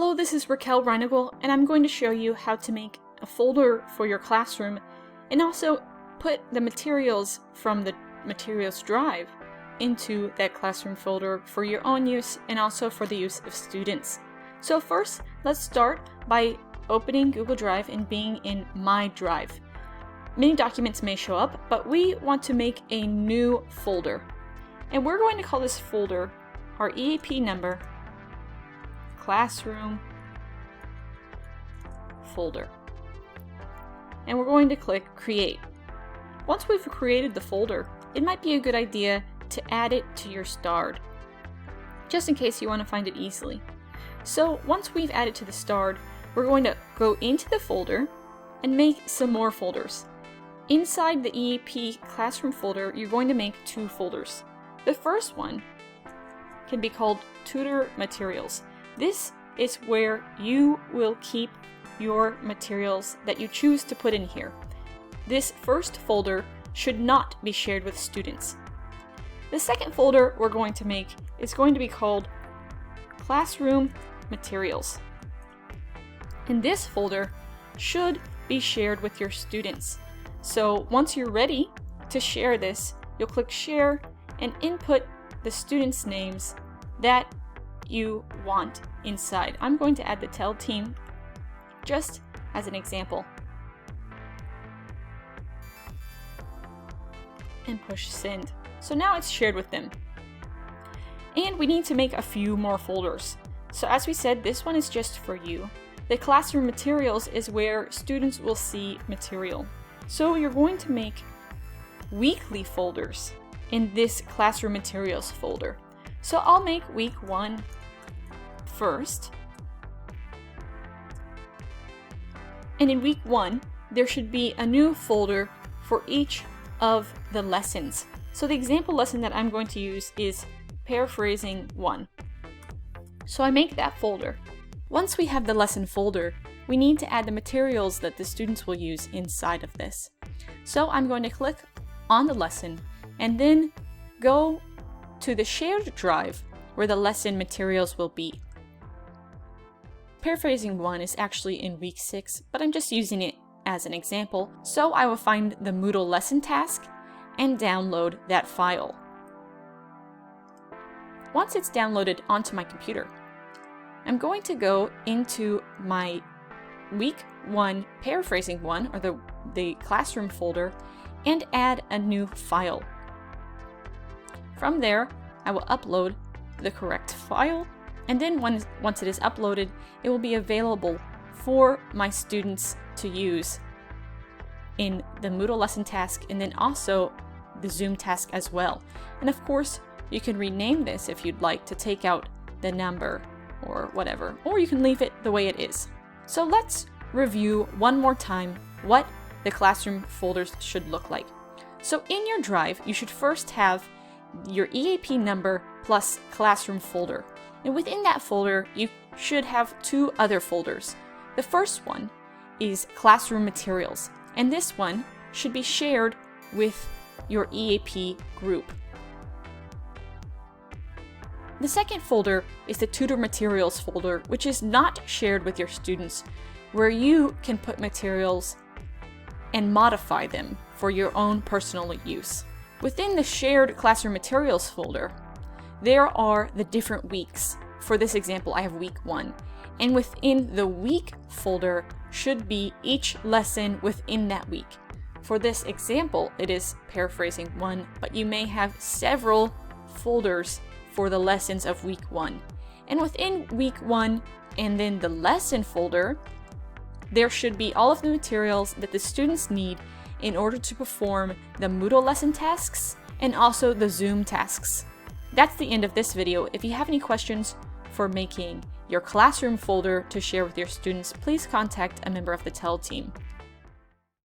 Hello, this is Raquel Reinagle, and I'm going to show you how to make a folder for your classroom and also put the materials from the materials drive into that classroom folder for your own use and also for the use of students. So first, let's start by opening Google Drive and being in My Drive. Many documents may show up, but we want to make a new folder. And we're going to call this folder our EAP number Classroom Folder. And we're going to click Create. Once we've created the folder, it might be a good idea to add it to your starred, just in case you want to find it easily. So once we've added to the starred, we're going to go into the folder and make some more folders. Inside the EAP Classroom folder, you're going to make two folders. The first one can be called Tutor Materials. This is where you will keep your materials that you choose to put in here. This first folder should not be shared with students. The second folder we're going to make is going to be called Classroom Materials. And this folder should be shared with your students. So once you're ready to share this, you'll click Share and input the students' names that you want inside. I'm going to add the TEL team just as an example. And push Send. So now it's shared with them. And we need to make a few more folders. So as we said, this one is just for you. The Classroom Materials is where students will see material. So you're going to make weekly folders in this Classroom Materials folder. So I'll make week 1 first. And in week 1, there should be a new folder for each of the lessons. So the example lesson that I'm going to use is Paraphrasing 1. So I make that folder. Once we have the lesson folder, we need to add the materials that the students will use inside of this. So I'm going to click on the lesson and then go to the shared drive where the lesson materials will be. Paraphrasing 1 is actually in week 6, but I'm just using it as an example. So I will find the Moodle lesson task and download that file. Once it's downloaded onto my computer, I'm going to go into my week 1 Paraphrasing 1, or the classroom folder, and add a new file. From there, I will upload the correct file, and then once it is uploaded, it will be available for my students to use in the Moodle lesson task and then also the Zoom task as well. And of course, you can rename this if you'd like to take out the number or whatever, or you can leave it the way it is. So let's review one more time what the classroom folders should look like. So in your drive, you should first have your EAP number plus classroom folder. And within that folder, you should have two other folders. The first one is Classroom Materials, and this one should be shared with your EAP group. The second folder is the Tutor Materials folder, which is not shared with your students, where you can put materials and modify them for your own personal use. Within the shared Classroom Materials folder, there are the different weeks. For this example, I have week 1. And within the week folder should be each lesson within that week. For this example, it is Paraphrasing 1, but you may have several folders for the lessons of week 1. And within week 1 and then the lesson folder, there should be all of the materials that the students need in order to perform the Moodle lesson tasks and also the Zoom tasks. That's the end of this video. If you have any questions for making your classroom folder to share with your students, please contact a member of the TEL team.